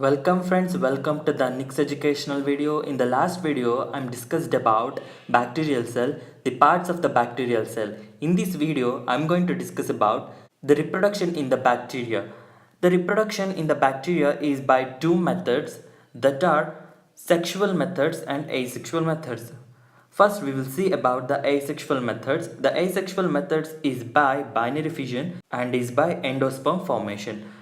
Welcome friends, welcome to the next educational video. In the last video, I'm discussed about bacterial cell, the parts of the bacterial cell. In this video, I'm going to discuss about the reproduction in the bacteria. The reproduction in the bacteria is by two methods that are sexual methods and asexual methods. First, we will see about the asexual methods. The asexual methods is by binary fission and is by endosperm formation.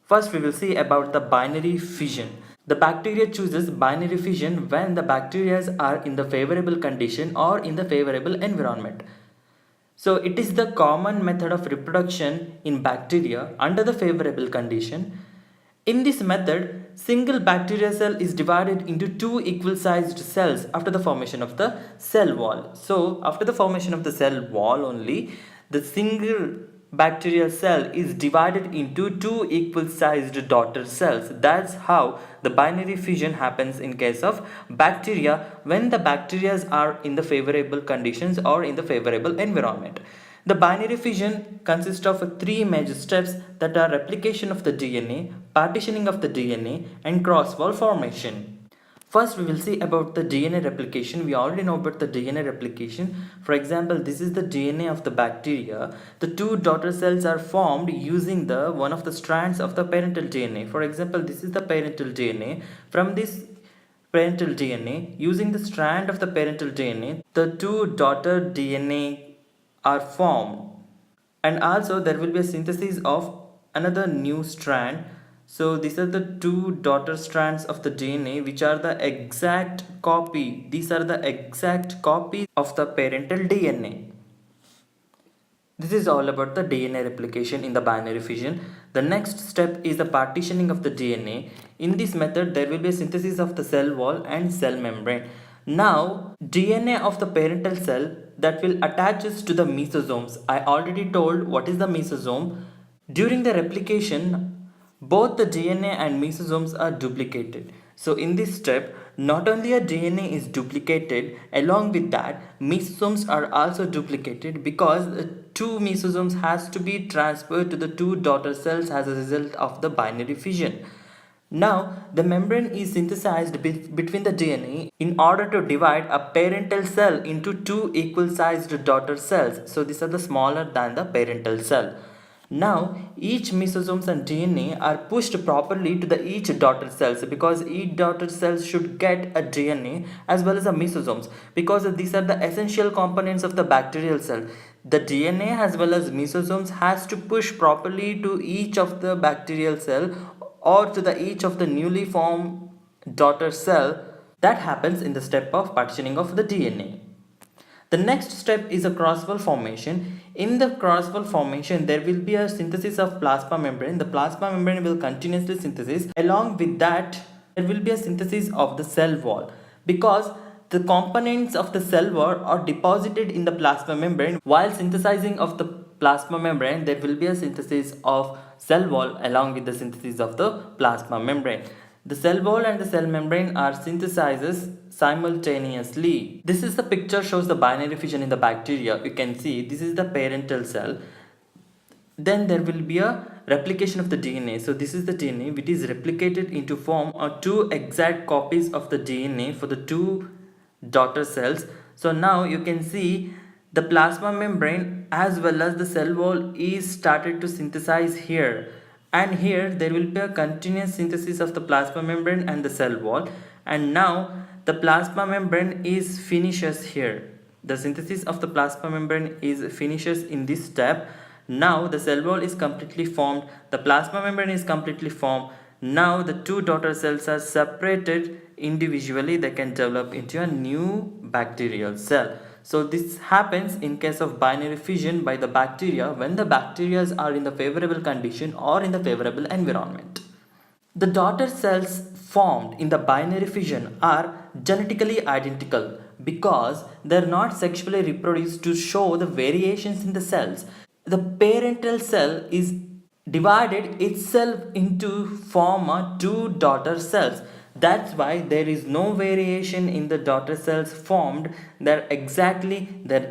First, we will see about the binary fission. The bacteria chooses binary fission when the bacteria are in the favorable condition or in the favorable environment. So it is the common method of reproduction in bacteria under the favorable condition. In this method, single bacterial cell is divided into two equal sized cells after the formation of the cell wall. So after the formation of the cell wall only, the single bacterial cell is divided into two equal sized daughter cells. That's how the binary fission happens in case of bacteria when the bacteria are in the favorable conditions or in the favorable environment. The binary fission consists of three major steps that are replication of the DNA, partitioning of the DNA, and cross-wall formation. First, we will see about the DNA replication. We already know about the DNA replication. For example, this is the DNA of the bacteria. The two daughter cells are formed using the one of the strands of the parental DNA. For example, this is the parental DNA. From this parental DNA, using the strand of the parental DNA, the two daughter DNA are formed, and also there will be a synthesis of another new strand. So these are the two daughter strands of the DNA which are the exact copy. These are the exact copy of the parental DNA. This is all about the DNA replication in the binary fission. The next step is the partitioning of the DNA. In this method, there will be a synthesis of the cell wall and cell membrane. Now, DNA of the parental cell that will attaches to the mesosomes. I already told what is the mesosome. During the replication, both the DNA and mesosomes are duplicated. So in this step, not only a DNA is duplicated, along with that, mesosomes are also duplicated because two mesosomes has to be transferred to the two daughter cells as a result of the binary fission. Now, the membrane is synthesized between the DNA in order to divide a parental cell into two equal sized daughter cells. So these are the smaller than the parental cell. Now, each mesosomes and DNA are pushed properly to the each daughter cells because each daughter cells should get a DNA as well as a mesosomes because these are the essential components of the bacterial cell. The DNA as well as mesosomes has to push properly to each of the bacterial cell or to the each of the newly formed daughter cell. That happens in the step of partitioning of the DNA. The next step is a cross-wall formation. In the cross-wall formation, there will be a synthesis of plasma membrane. The plasma membrane will continuously synthesis. Along with that, there will be a synthesis of the cell wall because the components of the cell wall are deposited in the plasma membrane. While synthesizing of the plasma membrane, there will be a synthesis of cell wall along with the synthesis of the plasma membrane. The cell wall and the cell membrane are synthesized simultaneously. This is the picture shows the binary fission in the bacteria. You can see this is the parental cell. Then there will be a replication of the DNA. So this is the DNA which is replicated into form of two exact copies of the DNA for the two daughter cells. So now you can see the plasma membrane as well as the cell wall is started to synthesize here, and here there will be a continuous synthesis of the plasma membrane and the cell wall, and now the plasma membrane is finishes here. The synthesis of the plasma membrane is finishes in this step. Now the cell wall is completely formed, the plasma membrane is completely formed. Now the two daughter cells are separated individually. They can develop into a new bacterial cell. So this happens in case of binary fission by the bacteria when the bacteria are in the favorable condition or in the favorable environment. The daughter cells formed in the binary fission are genetically identical because they are not sexually reproduced to show the variations in the cells. The parental cell is divided itself into form two daughter cells. That's why there is no variation in the daughter cells formed. They're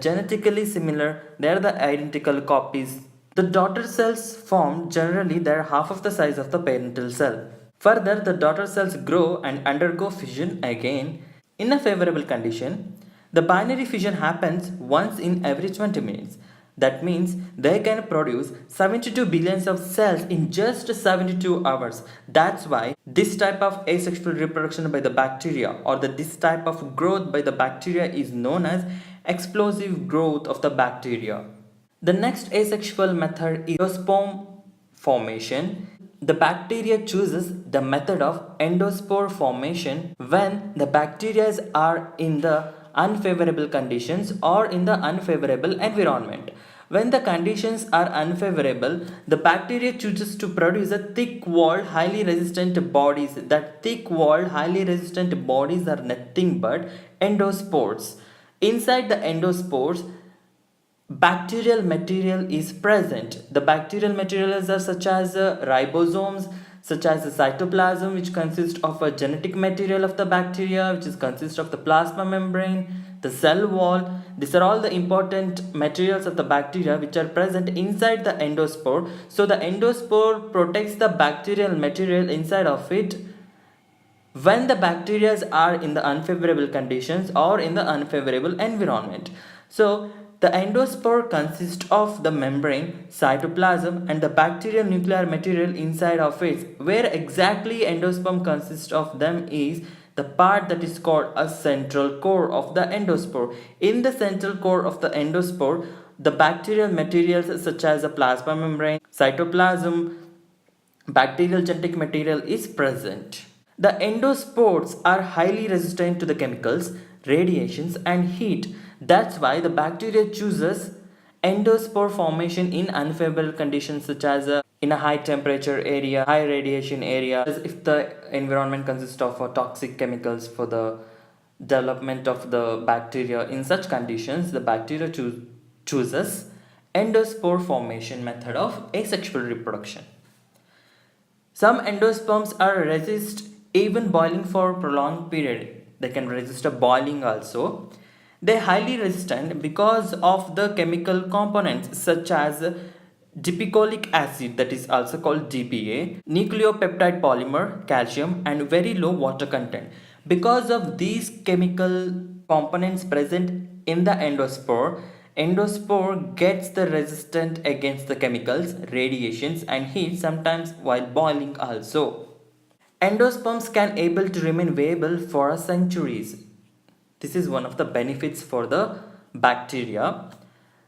genetically similar. They're the identical copies. The daughter cells formed generally they're half of the size of the parental cell. Further, the daughter cells grow and undergo fission again. In a favorable condition, the binary fission happens once in every 20 minutes. That means they can produce 72 billions of cells in just 72 hours. That's why this type of asexual reproduction by the bacteria or this type of growth by the bacteria is known as explosive growth of the bacteria. The next asexual method is endosperm formation. The bacteria chooses the method of endospore formation when the bacteria are in the unfavorable conditions or in the unfavorable environment. When the conditions are unfavorable, the bacteria chooses to produce a thick-walled, highly resistant bodies. That thick-walled, highly resistant bodies are nothing but endospores. Inside the endospores, bacterial material is present. The bacterial materials are such as ribosomes, such as the cytoplasm, which consists of a genetic material of the bacteria, which is consists of the plasma membrane, the cell wall. These are all the important materials of the bacteria which are present inside the endospore. So the endospore protects the bacterial material inside of it when the bacteria are in the unfavorable conditions or in the unfavorable environment. So the endospore consists of the membrane, cytoplasm and the bacterial nuclear material inside of it. Where exactly endosperm consists of them is the part that is called a central core of the endospore. In the central core of the endospore, the bacterial materials such as the plasma membrane, cytoplasm, bacterial genetic material is present. The endospores are highly resistant to the chemicals, radiations and heat. That's why the bacteria chooses endospore formation in unfavorable conditions such as in a high temperature area, high radiation area. As if the environment consists of toxic chemicals for the development of the bacteria, in such conditions the bacteria chooses endospore formation method of asexual reproduction. Some endosperms are resist even boiling for prolonged period. They can resist a boiling also. They are highly resistant because of the chemical components such as dipicoic acid, that is also called DPA, nucleopeptide polymer, calcium and very low water content. Because of these chemical components present in the endospore gets the resistant against the chemicals, radiations and heat sometimes while boiling also. Endosperms can able to remain viable for centuries. This is one of the benefits for the bacteria.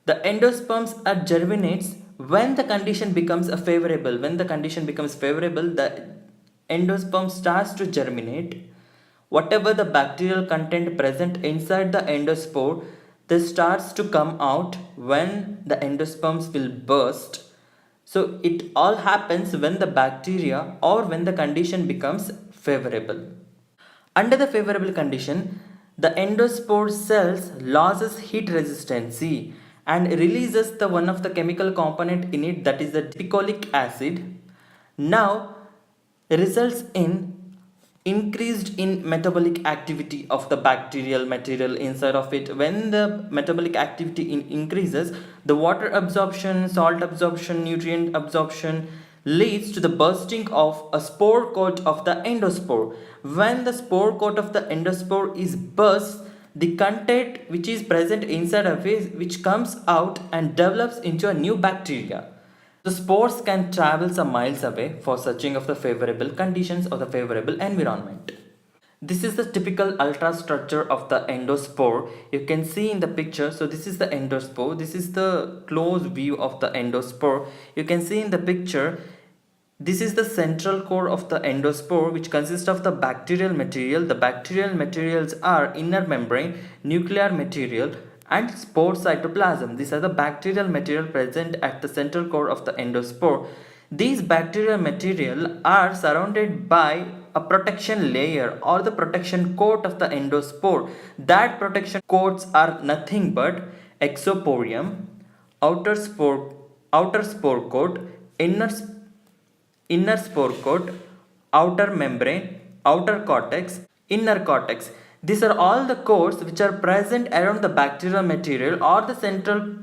The endosperms are germinates when the condition becomes favorable. When the condition becomes favorable, the endosperm starts to germinate. Whatever the bacterial content present inside the endospore, this starts to come out when the endosperms will burst. So it all happens when the bacteria or when the condition becomes favorable. Under the favorable condition, the endospore cells loses heat resistance and releases the one of the chemical component in it, that is the dipicoic acid. Now results in increased in metabolic activity of the bacterial material inside of it. When the metabolic activity increases, the water absorption, salt absorption, nutrient absorption leads to the bursting of a spore coat of the endospore. When the spore coat of the endospore is burst, the content which is present inside of it which comes out and develops into a new bacteria. The spores can travel some miles away for searching of the favorable conditions or the favorable environment. This is the typical ultrastructure of the endospore. You can see in the picture. So this is the endospore. This is the close view of the endospore. You can see in the picture. This is the central core of the endospore, which consists of the bacterial material. The bacterial materials are inner membrane, nuclear material and spore cytoplasm. These are the bacterial material present at the central core of the endospore. These bacterial material are surrounded by a protection layer or the protection coat of the endospore. That protection coats are nothing but exoporium, outer spore coat, inner spore coat, outer membrane, outer cortex, inner cortex. These are all the coats which are present around the bacterial material or the central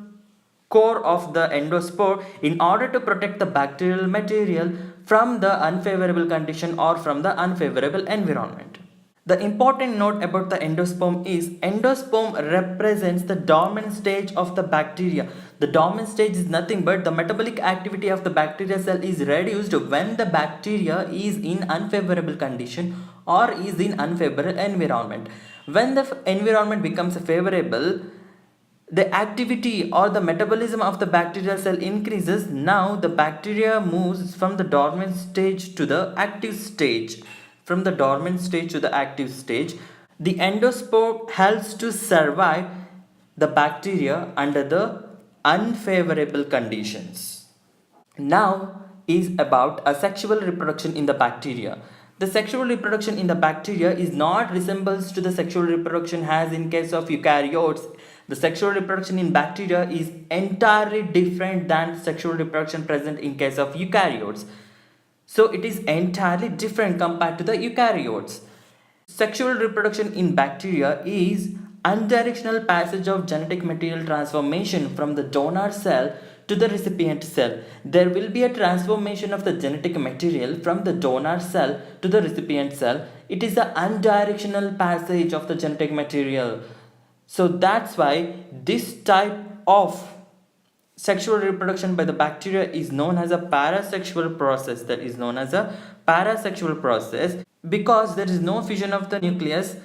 core of the endospore in order to protect the bacterial material from the unfavorable condition or from the unfavorable environment. The important note about the endosperm is endosperm represents the dormant stage of the bacteria. The dormant stage is nothing but the metabolic activity of the bacteria cell is reduced when the bacteria is in unfavorable condition or is in unfavorable environment. When the environment becomes favorable, the activity or the metabolism of the bacterial cell increases. Now the bacteria moves from the dormant stage to the active stage. From the dormant stage to the active stage, the endospore helps to survive the bacteria under the unfavorable conditions. Now is about asexual reproduction in the bacteria. The sexual reproduction in the bacteria is not resembles to the sexual reproduction as in case of eukaryotes. The sexual reproduction in bacteria is entirely different than sexual reproduction present in case of eukaryotes. So it is entirely different compared to the eukaryotes. Sexual reproduction in bacteria is unidirectional passage of genetic material transformation from the donor cell to the recipient cell. There will be a transformation of the genetic material from the donor cell to the recipient cell. It is a unidirectional passage of the genetic material. So that's why this type of sexual reproduction by the bacteria is known as a parasexual process. That is known as a parasexual process because there is no fission of the nucleus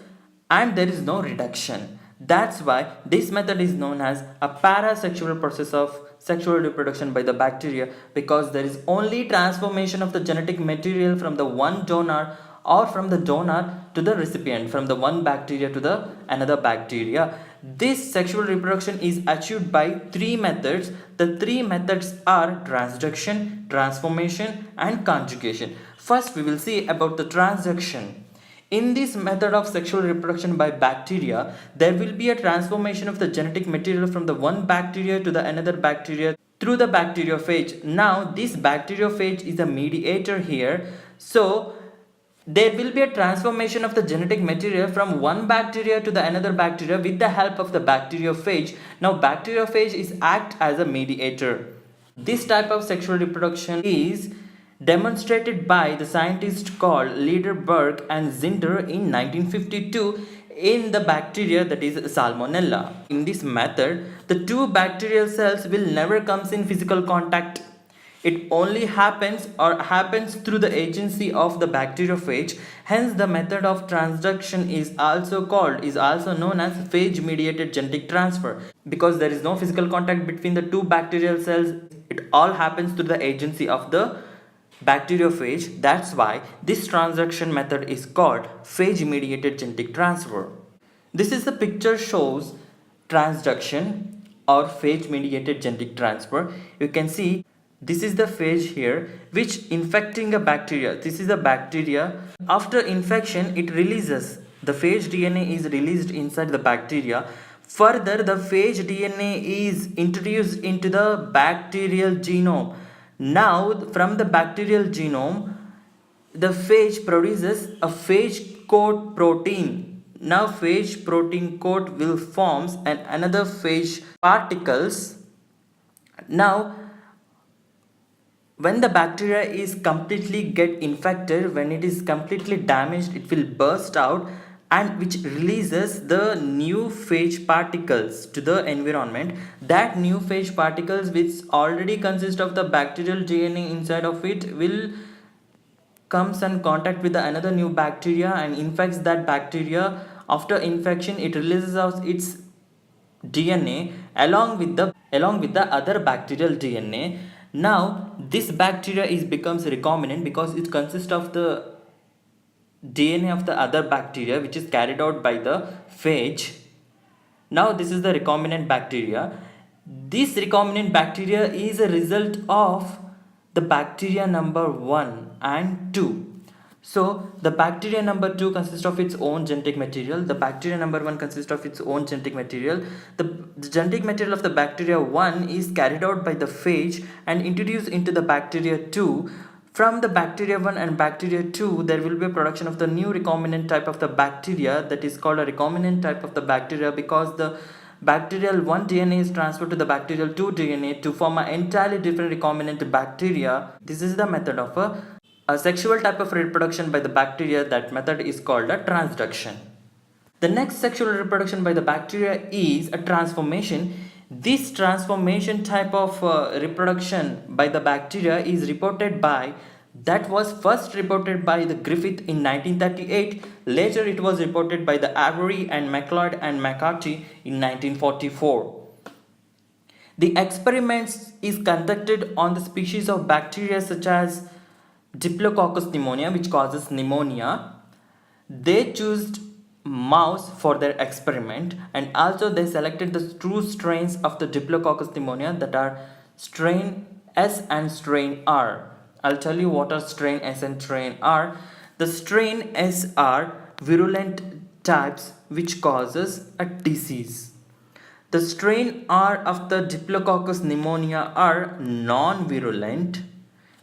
and there is no reduction. That's why this method is known as a parasexual process of sexual reproduction by the bacteria, because there is only transformation of the genetic material from the one donor or from the donor to the recipient, from the one bacteria to the another bacteria. This sexual reproduction is achieved by three methods. The three methods are transduction, transformation and conjugation. First we will see about the transduction. In this method of sexual reproduction by bacteria, there will be a transformation of the genetic material from the one bacteria to the another bacteria through the bacteriophage. Now this bacteriophage is a mediator here. So there will be a transformation of the genetic material from one bacteria to the another bacteria with the help of the bacteriophage. Now bacteriophage is act as a mediator. This type of sexual reproduction is demonstrated by the scientists called Lederberg and Zinder in 1952 in the bacteria that is Salmonella. In this method, the two bacterial cells will never comes in physical contact. It only happens through the agency of the bacteriophage. Hence the method of transduction is also known as phage mediated genetic transfer, because there is no physical contact between the two bacterial cells. It all happens through the agency of the bacteriophage. That's why this transduction method is called phage mediated genetic transfer. This is the picture shows transduction or phage mediated genetic transfer. You can see this is the phage here which infecting a bacteria. This is the bacteria. After infection it releases the phage DNA is released inside the bacteria. Further the phage DNA is introduced into the bacterial genome. Now from the bacterial genome the phage produces a phage coat protein. Now phage protein coat will forms and another phage particles. Now when the bacteria is completely get infected, when it is completely damaged, it will burst out and which releases the new phage particles to the environment. That new phage particles which already consist of the bacterial DNA inside of it will comes in contact with the another new bacteria and infects that bacteria. After infection it releases out its DNA along with the other bacterial DNA. Now this bacteria becomes recombinant because it consists of the DNA of the other bacteria which is carried out by the phage. Now this is the recombinant bacteria. This recombinant bacteria is a result of the bacteria number 1 and 2. So the bacteria number 2 consists of its own genetic material. The bacteria number 1 consists of its own genetic material. The genetic material of the bacteria 1 is carried out by the phage and introduced into the bacteria 2. From the bacteria 1 and bacteria 2, there will be a production of the new recombinant type of the bacteria, that is called a recombinant type of the bacteria, because the bacterial 1 DNA is transferred to the bacterial 2 DNA to form an entirely different recombinant bacteria. This is the method of a a sexual type of reproduction by the bacteria. That method is called a transduction. The next sexual reproduction by the bacteria is a transformation. This transformation type of reproduction by the bacteria is reported by that was first reported by the Griffith in 1938. Later it was reported by the Avery and MacLeod and McCarthy in 1944. The experiments is conducted on the species of bacteria such as Diplococcus pneumonia, which causes pneumonia. They chose mouse for their experiment, and also they selected the true strains of the Diplococcus pneumonia, that are strain S and strain R. I'll tell you what are strain S and strain R. The strain S are virulent types which causes a disease. The strain R of the Diplococcus pneumonia are non-virulent,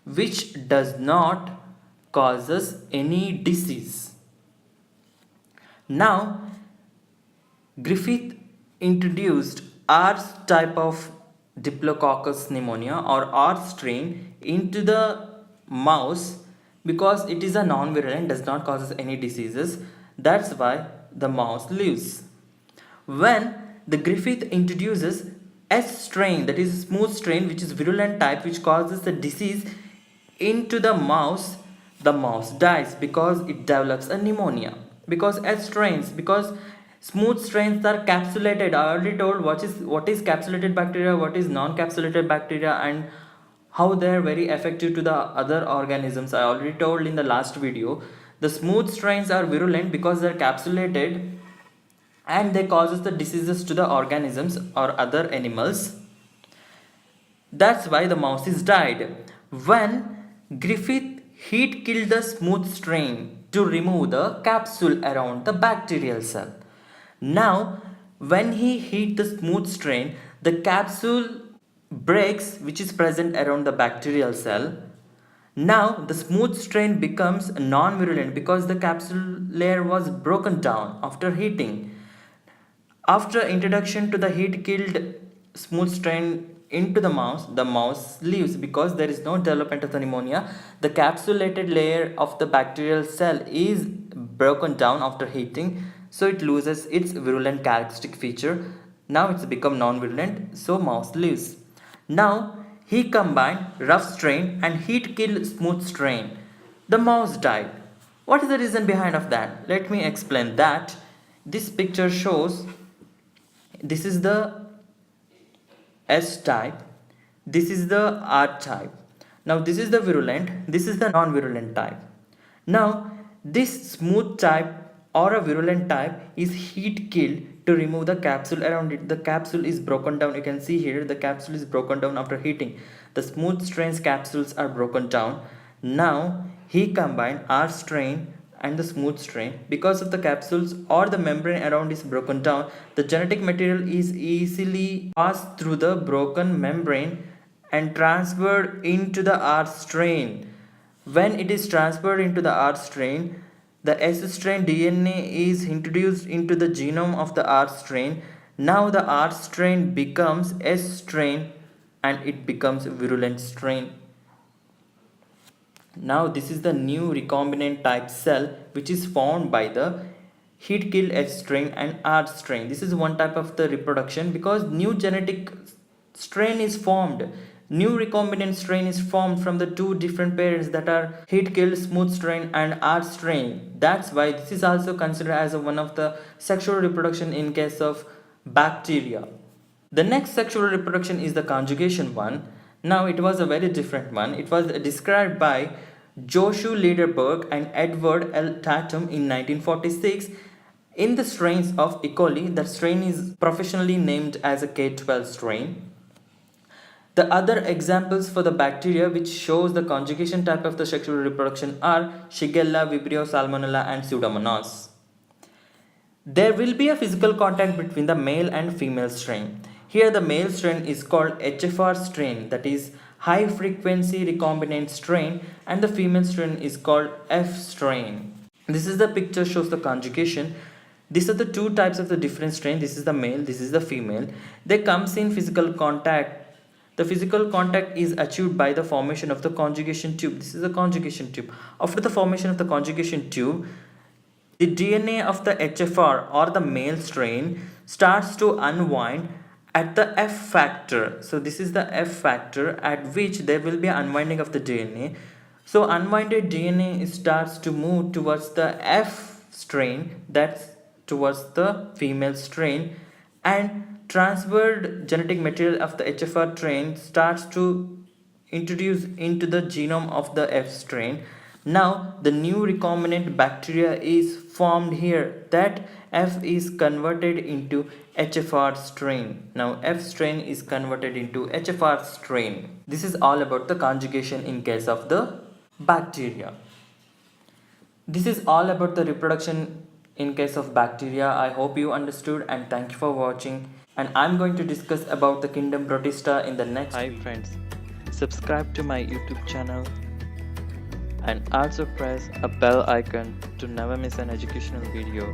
which does not causes any disease. Now, Griffith introduced R type of Diplococcus pneumonia or R strain into the mouse because it is a non-virulent, does not cause any diseases. That's why the mouse lives. When the Griffith introduces S strain, that is smooth strain, which is virulent type, which causes the disease into the mouse dies because it develops a pneumonia. Because S strains, because smooth strains are capsulated. I already told what is capsulated bacteria, what is non-capsulated bacteria, and how they are very effective to the other organisms. I already told in the last video. The smooth strains are virulent because they are capsulated and they causes the diseases to the organisms or other animals. That's why the mouse is died. When Griffith heat killed the smooth strain to remove the capsule around the bacterial cell. Now, when he heat the smooth strain, the capsule breaks, which is present around the bacterial cell. Now, the smooth strain becomes non-virulent because the capsule layer was broken down after heating. After introduction to the heat-killed smooth strain into the mouse lives because there is no development of the pneumonia. The capsulated layer of the bacterial cell is broken down after heating, so it loses its virulent characteristic feature. Now it's become non-virulent, so mouse lives. Now he combined rough strain and heat-killed smooth strain. The mouse died. What is the reason behind of that? Let me explain that. This picture shows this is the S type, this is the R type. Now this is the virulent, this is the non-virulent type. Now this smooth type or a virulent type is heat killed to remove the capsule around it. The capsule is broken down. You can see here the capsule is broken down after heating. The smooth strain's capsules are broken down. Now he combined R strain and the smooth strain. Because of the capsules or the membrane around is broken down, the genetic material is easily passed through the broken membrane and transferred into the R strain. When it is transferred into the R strain, the S strain DNA is introduced into the genome of the R strain. Now the R strain becomes S strain and it becomes virulent strain. Now this is the new recombinant type cell which is formed by the heat killed S strain and R strain. This is one type of the reproduction because new genetic strain is formed. New recombinant strain is formed from the two different parents, that are heat killed smooth strain and R strain. That's why this is also considered as one of the sexual reproduction in case of bacteria. The next sexual reproduction is the conjugation one. Now it was a very different one. It was described by Joshua Lederberg and Edward L. Tatum in 1946 in the strains of E. coli. That strain is professionally named as a K12 strain. The other examples for the bacteria which shows the conjugation type of the sexual reproduction are Shigella, Vibrio, Salmonella and Pseudomonas. There will be a physical contact between the male and female strain. Here the male strain is called HFR strain, that is high frequency recombinant strain, and the female strain is called F strain. This is the picture shows the conjugation. These are the two types of the different strain. This is the male, this is the female. They comes in physical contact. the physical contact is achieved by the formation of the conjugation tube. This is a conjugation tube. After the formation of the conjugation tube, the DNA of the HFR or the male strain starts to unwind at the F factor. So this is the F factor at which there will be unwinding of the DNA. So unwinded DNA starts to move towards the F strain, that's towards the female strain, and transferred genetic material of the HFR strain starts to introduce into the genome of the F strain. Now the new recombinant bacteria is formed here. That F is converted into HFR strain. Now F strain is converted into HFR strain. This is all about the conjugation in case of the bacteria. This is all about the reproduction in case of bacteria. I hope you understood, and thank you for watching. And I'm going to discuss about the kingdom Protista in the next. Hi friends, subscribe to my YouTube channel and also press a bell icon to never miss an educational video.